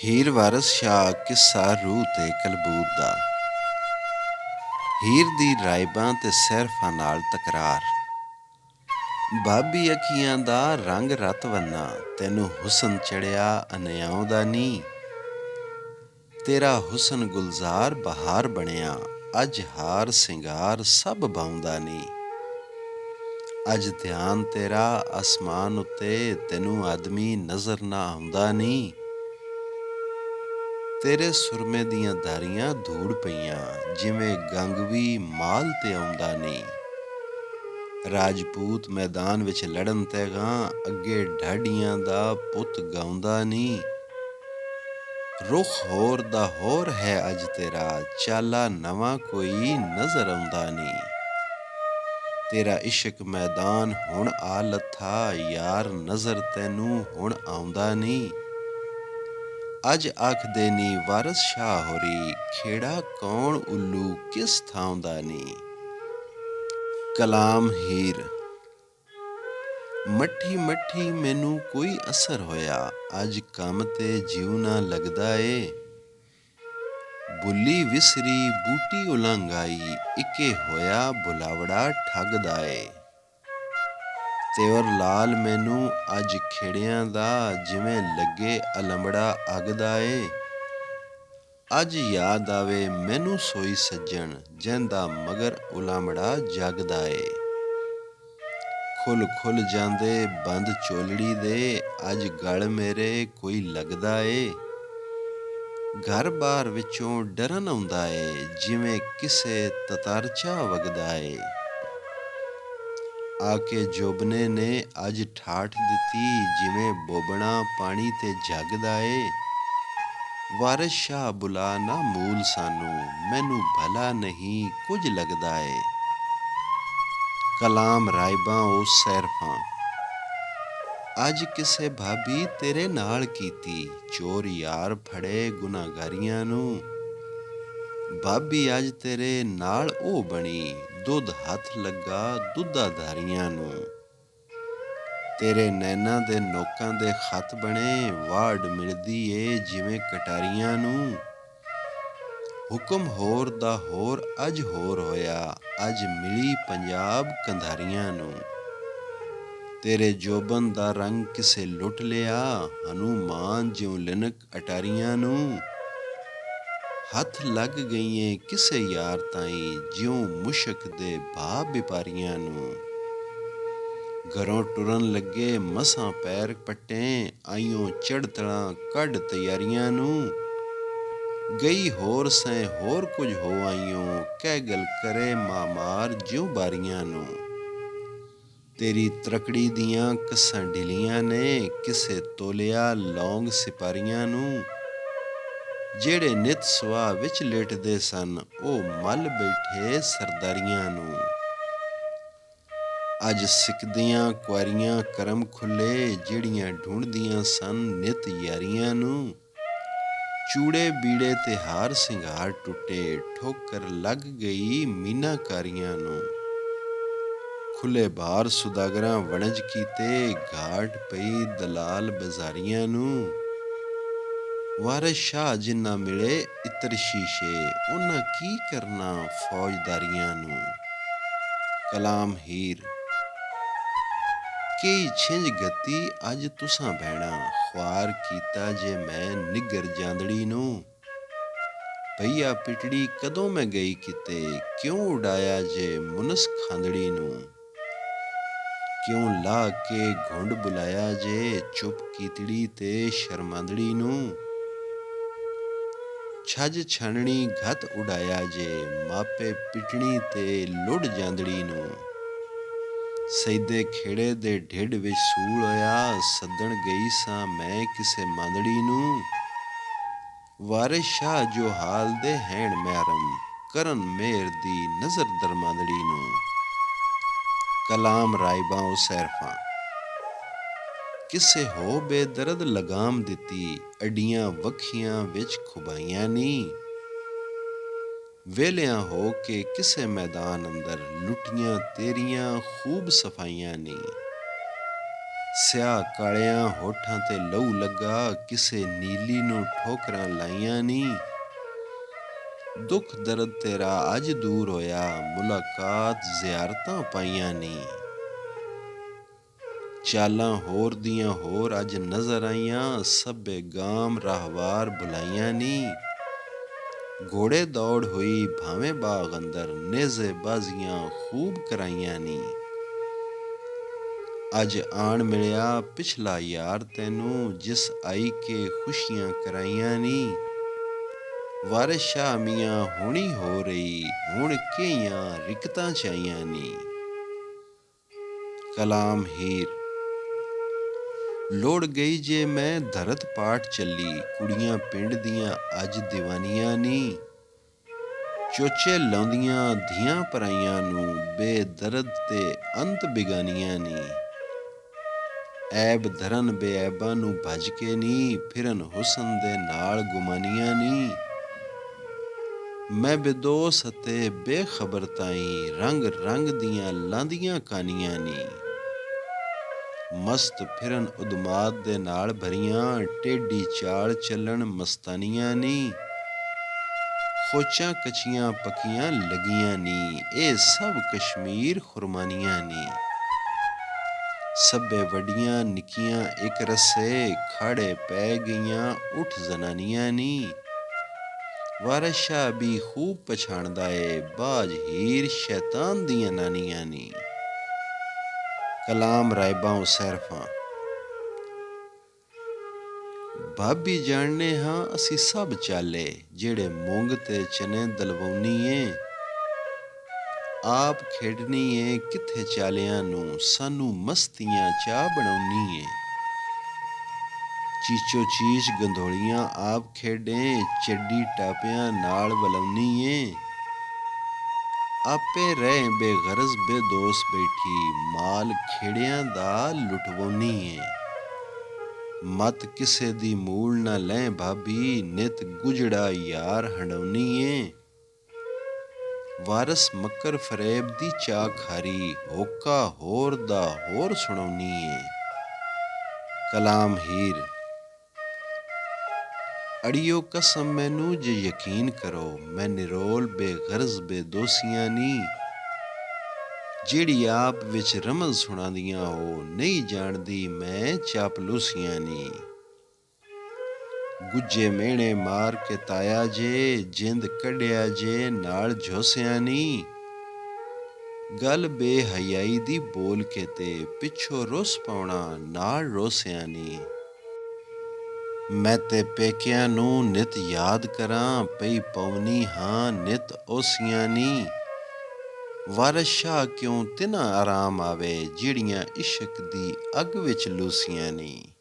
ਹੀਰ ਵਾਰਸ ਸ਼ਾਹ ਕਿੱਸਾ ਰੂਹ ਤੇ ਕਲਬੂਤ ਦਾ। ਹੀਰ ਦੀ ਰਾਇਬਾਂ ਤੇ ਸੈਰਫਾਂ ਨਾਲ ਤਕਰਾਰ। ਬਾਬੀ ਅੱਖੀਆਂ ਦਾ ਰੰਗ ਰਤ ਵੰਨਾ, ਤੈਨੂੰ ਹੁਸਨ ਚੜਿਆ ਅਨਿਆਉਂਦਾ ਨੀ। ਤੇਰਾ ਹੁਸਨ ਗੁਲਜ਼ਾਰ ਬਹਾਰ ਬਣਿਆ, ਅੱਜ ਹਾਰ ਸਿੰਗਾਰ ਸਭ ਭਾਉਂਦਾ ਨੀ। ਅੱਜ ਧਿਆਨ ਤੇਰਾ ਅਸਮਾਨ ਉੱਤੇ, ਤੈਨੂੰ ਆਦਮੀ ਨਜ਼ਰ ਨਾ ਆਉਂਦਾ ਨੀ। ਤੇਰੇ ਸੁਰਮੇ ਦੀਆਂ ਧਾਰੀਆਂ ਧੂੜ ਪਈਆਂ, ਜਿਵੇਂ ਗੰਗ ਵੀ ਮਾਲ ਤੇ ਆਉਂਦਾ ਨੀ। ਰਾਜਪੂਤ ਮੈਦਾਨ ਵਿੱਚ ਲੜਨ ਤੇ ਗਾਂ, ਅੱਗੇ ਢਾਡੀਆਂ ਦਾ ਪੁੱਤ ਗਾਉਂਦਾ ਨੀ। ਰੁੱਖ ਹੋਰ ਦਾ ਹੋਰ ਹੈ ਅੱਜ ਤੇਰਾ, ਚਾਲਾ ਨਵਾਂ ਕੋਈ ਨਜ਼ਰ ਆਉਂਦਾ ਨੀ। ਤੇਰਾ ਇਸ਼ਕ ਮੈਦਾਨ ਹੁਣ ਆ ਲੱਥਾ, ਯਾਰ ਨਜ਼ਰ ਤੈਨੂੰ ਹੁਣ ਆਉਂਦਾ ਨੀ। ਅੱਜ ਆਖਦੇ ਨੀ ਵਾਰਸ ਸ਼ਾਹ ਹੋਰੀ, ਖੇੜਾ ਕੌਣ ਉੱਲੂ ਕਿਸ ਥਾਂ ਦਾ ਨੀ। ਕਲਾਮ ਹੀਰ। ਮੱਠੀ ਮੱਠੀ ਮੈਨੂੰ ਕੋਈ ਅਸਰ ਹੋਇਆ, ਅੱਜ ਕੰਮ ਤੇ ਜਿਉ ਨਾ ਲੱਗਦਾ ਏ। ਬੁੱਲੀ ਵਿਸਰੀ ਬੂਟੀ ਉਲੰਘ ਆਈ, ਇੱਕੇ ਹੋਇਆ ਬੁਲਾਵੜਾ ਠੱਗਦਾ ਏ। ਤੇਵਰ ਲਾਲ ਮੈਨੂੰ ਅੱਜ ਖੇੜਿਆਂ ਦਾ, ਜਿਵੇਂ ਲੱਗੇ ਅਲੰਬੜਾ ਅੱਗ ਦਾ ਏ। ਅੱਜ ਯਾਦ ਆਵੇ ਮੈਨੂੰ ਸੋਈ ਸੱਜਣ, ਜਿਹਦਾ ਮਗਰ ਉਲਾਮੜਾ ਜਗਦਾ ਏ। ਖੁੱਲ ਜਾਂਦੇ ਬੰਦ ਚੋਲੜੀ ਦੇ, ਅੱਜ ਗਲ ਮੇਰੇ ਕੋਈ ਲੱਗਦਾ ਏ। ਘਰ ਬਾਰ ਵਿੱਚੋਂ ਡਰਨ ਆਉਂਦਾ ਏ, ਜਿਵੇਂ ਕਿਸੇ ਤਤਾਰਚਾ ਵਗਦਾ ਏ। ਆ ਕੇ ਜੋਬਨੇ ਨੇ ਅੱਜ ਠਾਠ ਦਿੱਤੀ, ਜਿਵੇਂ ਬੋਬਣਾ ਪਾਣੀ ਤੇ ਜਗਦਾ ਏ। ਵਾਰਸ ਸ਼ਾਹ ਬੁਲਾ ਨਾ ਮੂਲ ਸਾਨੂੰ, ਮੈਨੂੰ ਭਲਾ ਨਹੀਂ ਕੁਝ ਲੱਗਦਾ ਏ। ਕਲਾਮ ਰਾਇਬਾਂ ਉਹ ਸੈਰਫਾਂ। ਅੱਜ ਕਿਸੇ ਭਾਬੀ ਤੇਰੇ ਨਾਲ ਕੀਤੀ, ਚੋਰ ਯਾਰ ਫੜੇ ਗੁਨਾਹਗਾਰੀਆਂ ਨੂੰ। ਭਾਬੀ ਅੱਜ ਤੇਰੇ ਨਾਲ ਉਹ ਬਣੀ, ਦੁੱਧ ਹੱਥ ਲੱਗਾ ਦੁੱਧਾਧਾਰੀਆਂ ਨੂੰ। ਤੇਰੇ ਨੈਣਾਂ ਦੇ ਨੋਕਾਂ ਦੇ ਖੱਤ ਬਣੇ, ਵਾਢ ਮਿਲਦੀ ਏ ਜਿਵੇਂ ਕਟਾਰੀਆਂ ਨੂੰ। ਹੁਕਮ ਹੋਰ ਦਾ ਹੋਰ ਅੱਜ ਹੋਰ ਹੋਇਆ, ਅੱਜ ਮਿਲੀ ਪੰਜਾਬ ਕੰਧਾਰੀਆਂ ਨੂੰ। ਤੇਰੇ ਜੋਬਨ ਦਾ ਰੰਗ ਕਿਸੇ ਲੁੱਟ ਲਿਆ, ਹਨੂਮਾਨ ਜਿਉਂ ਲਿਨਕ ਅਟਾਰੀਆਂ ਨੂੰ। ਹੱਥ ਲੱਗ ਗਈਏ ਕਿਸੇ ਯਾਰ ਤਾਈਂ, ਜਿਉਂ ਮੁਸ਼ਕ ਦੇ ਭਾਵ ਵਪਾਰੀਆਂ ਨੂੰ। ਘਰੋਂ ਟੁਰਨ ਲੱਗੇ ਮਸਾਂ ਪੈਰ ਪੱਟੇ, ਆਈਓ ਚੜ੍ਹਤਲਾਂ ਕੱਢ ਤਿਆਰੀਆਂ ਨੂੰ। ਗਈ ਹੋਰ ਸੈਂ ਹੋਰ ਕੁਝ ਹੋ ਆਈਓ, ਕਹਿ ਗੱਲ ਕਰੇ ਮਾਮਾਰ ਜਿਉਂ ਬਾਰੀਆਂ ਨੂੰ। ਤੇਰੀ ਤਰਕੜੀ ਦੀਆਂ ਕੱਸਾਂ ਢਿਲੀਆਂ ਨੇ, ਕਿਸੇ ਤੋਲਿਆ ਲੌਂਗ ਸਿਪਾਰੀਆਂ ਨੂੰ। ਜਿਹੜੇ ਨਿਤ ਸੁਆਹ ਵਿੱਚ ਲੇਟਦੇ ਸਨ, ਉਹ ਮੱਲ ਬੈਠੇ ਸਰਦਾਰੀਆਂ ਨੂੰ। ਅੱਜ ਸਿੱਕਦੀਆਂ ਕੁਆਰੀਆਂ ਕਰਮ ਖੁੱਲੇ, ਜਿਹੜੀਆਂ ਢੂੰਡਦੀਆਂ ਸਨ ਨਿਤ ਯਾਰੀਆਂ ਨੂੰ। ਚੂੜੇ ਬੀੜੇ ਤੇ ਹਾਰ ਸਿੰਗਾਰ ਟੁੱਟੇ, ਠੋਕਰ ਲੱਗ ਗਈ ਮੀਨਾਕਾਰੀਆਂ ਨੂੰ। ਖੁੱਲੇ ਬਾਰ ਸੁਦਾਗਰਾਂ ਵਣਜ ਕੀਤੇ, ਘਾਟ ਪਈ ਦਲਾਲ ਬਜ਼ਾਰੀਆਂ ਨੂੰ। ਵਾਰਸ ਸ਼ਾਹ ਜਿੰਨਾ ਮਿਲੇ ਇਤਰ ਸ਼ੀਸ਼ੇ, ਉਹਨਾਂ ਕੀ ਕਰਨਾ ਫੌਜਦਾਰੀਆਂ ਨੂੰ। ਕਲਾਮ ਹੀਰ। ਕਈ ਛਿੰਝ ਗਤੀ ਅੱਜ ਤੁਸਾਂ ਭੈਣਾਂ, ਖੁਆਰ ਕੀਤਾ ਜੇ ਮੈਂ ਨਿੱਗਰ ਜਾਂਦੜੀ ਨੂੰ। ਭਈਆ ਪਿਟੜੀ ਕਦੋਂ ਮੈਂ ਗਈ ਕਿਤੇ, ਕਿਉਂ ਉਡਾਇਆ ਜੇ ਮੁਨਸ ਖਾਂਦੜੀ ਨੂੰ। ਕਿਉਂ ਲਾ ਕੇ ਘੁੰਡ ਬੁਲਾਇਆ ਜੇ, ਚੁੱਪ ਕੀਤੜੀ ਤੇ ਸ਼ਰਮਾਂਦੜੀ ਨੂੰ। ਛੱਜ ਛਾਨਣੀ ਘੱਤ ਉਡਾਇਆ ਜੇ, ਮਾਪੇ ਪਿਟਣੀ ਤੇ ਲੁੱਡ ਜਾਂਦੜੀ ਨੂੰ। ਸੈਦੇ ਖੇੜੇ ਦੇ ਢਿੱਡ ਵਿੱਚ ਸੂਲ ਹੋਇਆ, ਸੱਦਣ ਗਈ ਸਾਂ ਮੈਂ ਕਿਸੇ ਮਾਂਦੜੀ ਨੂੰ। ਵਾਰਿਸ ਸ਼ਾਹ ਜੋ ਹਾਲ ਦੇ ਹੈਣ ਮਿਆਰਮ, ਕਰਨ ਮੇਰ ਦੀ ਨਜ਼ਰ ਦਰਮਾਂਦੜੀ ਨੂੰ। ਕਲਾਮ ਰਾਇਬਾਂ ਉਹ ਸੈਰਫਾਂ। ਕਿਸੇ ਹੋ ਬੇਦਰਦ ਲਗਾਮ ਦਿੱਤੀ, ਅੱਡੀਆਂ ਵੱਖੀਆਂ ਵਿੱਚ ਖੁਬਾਈਆਂ ਨੀ। ਵੇਲਿਆਂ ਹੋ ਕੇ ਕਿਸੇ ਮੈਦਾਨ ਅੰਦਰ, ਲੁੱਟੀਆਂ ਤੇਰੀਆਂ ਖੂਬ ਸਫਾਈਆਂ ਨੀ। ਸਿਆਹ ਕਾਲਿਆਂ ਹੋਠਾਂ ਤੇ ਲਹੂ ਲੱਗਾ, ਕਿਸੇ ਨੀਲੀ ਨੂੰ ਠੋਕਰਾਂ ਲਾਈਆਂ ਨੀ। ਦੁੱਖ ਦਰਦ ਤੇਰਾ ਅੱਜ ਦੂਰ ਹੋਇਆ, ਮੁਲਾਕਾਤ ਜ਼ਿਆਰਤਾਂ ਪਾਈਆਂ ਨੀ। ਚਾਲਾਂ ਹੋਰ ਦੀਆਂ ਹੋਰ ਅੱਜ ਨਜ਼ਰ ਆਈਆਂ, ਸਭੇ ਗਾਮ ਰਾਹਵਾਰ ਬੁਲਾਈਆਂ ਨੀ। ਘੋੜੇ ਦੌੜ ਹੋਈ ਭਾਵੇਂ ਬਾਗ ਅੰਦਰ, ਨੇਜ਼ੇ ਬਾਜ਼ੀਆਂ ਖੂਬ ਕਰਾਈਆਂ ਨੀ। ਅੱਜ ਆਣ ਮਿਲਿਆ ਪਿਛਲਾ ਯਾਰ ਤੈਨੂੰ, ਜਿਸ ਆਈ ਕੇ ਖੁਸ਼ੀਆਂ ਕਰਾਈਆਂ ਨੀ। ਵਾਰਿਸ ਸ਼ਾਹ ਮੀਆਂ ਹੁਣੀ ਹੋ ਰਹੀ, ਹੁਣ ਕਈਆਂ ਰਿਕਤਾਂ ਚਾਹੀਆਂ ਨੀ। ਕਲਾਮ ਹੀਰ। ਲੋੜ ਗਈ ਜੇ ਮੈਂ ਧਰਤ ਪਾਟ ਚੱਲੀ, ਕੁੜੀਆਂ ਪਿੰਡ ਦੀਆਂ ਅੱਜ ਦੀਵਾਨੀਆਂ ਨੀ। ਚੋਚੇ ਲਾਉਂਦੀਆਂ ਧੀਆਂ ਪਰਾਈਆਂ ਨੂੰ, ਬੇਦਰਦ ਤੇ ਅੰਤ ਬਿਗਾਨੀਆਂ ਨੀ। ਐਬ ਧਰਨ ਬੇਐਬਾਂ ਨੂੰ ਭੱਜ ਕੇ ਨੀ, ਫਿਰਨ ਹੁਸਨ ਦੇ ਨਾਲ ਗੁਮਾਨੀਆਂ ਨੀ। ਮੈਂ ਬੇਦੋਸ ਅਤੇ ਬੇਖਬਰ ਤਾਈਂ, ਰੰਗ ਰੰਗ ਦੀਆਂ ਲਾਂਦੀਆਂ ਕਾਨੀਆਂ ਨੀ। ਮਸਤ ਫਿਰਨ ਉਦਮਾਦ ਦੇ ਨਾਲ ਭਰੀਆਂ, ਟੇਢੀ ਚਾਲ ਚੱਲਣ ਮਸਤਾਨੀਆਂ ਨੀ। ਖੋਚਾਂ ਕੱਚੀਆਂ ਪੱਕੀਆਂ ਲੱਗੀਆਂ ਨੀ, ਇਹ ਸਭ ਕਸ਼ਮੀਰ ਖੁਰਮਾਨੀਆਂ ਨੀ। ਸਭੇ ਵੱਡੀਆਂ ਨਿੱਕੀਆਂ ਇੱਕ ਰਸੇ, ਖਾੜੇ ਪੈ ਗਈਆਂ ਉੱਠ ਜ਼ਨਾਨੀਆਂ ਨੀ। ਵਾਰਿਸ ਸ਼ਾਹ ਵੀ ਖੂਬ ਪਛਾਣਦਾ ਏ, ਬਾਜ ਹੀਰ ਸ਼ੈਤਾਨ ਦੀਆਂ ਨਾਨੀਆਂ ਨੀ। ਕਲਾਮ ਰਾਇਬਾਂ ਉਸੈਰਫਾਂ। ਭਾਬੀ ਜਾਣਨੇ ਹਾਂ ਅਸੀਂ ਸਭ ਚਾਲੇ, ਜਿਹੜੇ ਮੂੰਗ ਤੇ ਚਨੇ ਦਲਵਾਉਣੀ ਏ। ਆਪ ਖੇਡਣੀ ਏ ਕਿੱਥੇ ਚਾਲਿਆਂ ਨੂੰ, ਸਾਨੂੰ ਮਸਤੀਆਂ ਚਾਹ ਬਣਾਉਣੀ ਏ। ਚੀਚੋ ਚੀਚ ਗੰਧੋਲੀਆਂ ਆਪ ਖੇਡੇ, ਚੱਡੀ ਟਾਪਿਆਂ ਨਾਲ ਵਲਾਉਣੀ ਏ। ਆਪੇ ਰਹਿ ਬੇਗਰਜ਼ ਬੇਦੋਸ ਬੈਠੀ, ਮਾਲ ਖੇੜਿਆਂ ਦਾ ਲੁਟਵਾਉਣੀ ਏ। ਮਤ ਕਿਸੇ ਦੀ ਮੂਲ ਨਾ ਲੈ ਭਾਬੀ, ਨਿਤ ਗੁਜੜਾ ਯਾਰ ਹੰਡਾਉਣੀ ਏ। ਵਾਰਸ ਮੱਕਰ ਫਰੇਬ ਦੀ ਚਾਹ ਖਾਰੀ, ਹੋਕਾ ਹੋਰ ਦਾ ਹੋਰ ਸੁਣਾਉਣੀ ਏ। ਕਲਾਮ ਹੀਰ। ਅੜੀਓ ਕਸਮ ਮੈਨੂੰ ਜੇ ਯਕੀਨ ਕਰੋ, ਮੈਂ ਨਿਰੋਲ ਬੇਗਰਜ਼ ਬੇਦੋਸੀਆਂ ਨੀ। ਜਿਹੜੀ ਆਪ ਵਿੱਚ ਰਮਜ਼ ਸੁਣਾਉਂਦੀਆਂ ਹੋ, ਨਹੀਂ ਜਾਣਦੀ ਮੈਂ ਚਾਪਲੂਸੀਆਂ ਨੀ। ਗੁੱਜੇ ਮਿਹਣੇ ਮਾਰ ਕੇ ਤਾਇਆ ਜੇ, ਜਿੰਦ ਕੱਢਿਆ ਜੇ ਨਾਲ ਝੋਸਿਆਂ ਨੀ। ਗੱਲ ਬੇਹਯਾਈ ਦੀ ਬੋਲ ਕੇ ਤੇ, ਪਿੱਛੋਂ ਰੁੱਸ ਪਾਉਣਾ ਨਾਲ ਰੋਸਿਆਂ ਨੀ। ਮੈਂ ਤੇ ਪੇਕਿਆਂ ਨੂੰ ਨਿਤ ਯਾਦ ਕਰਾਂ, ਪਈ ਪਵਨੀ ਹਾਂ ਨਿਤ ਓਸੀਆਂ ਨੀ। ਵਾਰਿਸ ਸ਼ਾਹ ਕਿਉਂ ਤਿਨਾਂ ਆਰਾਮ ਆਵੇ, ਜਿਹੜੀਆਂ ਇਸ਼ਕ ਦੀ ਅੱਗ ਵਿੱਚ ਲੂਸੀਆਂ ਨੀ।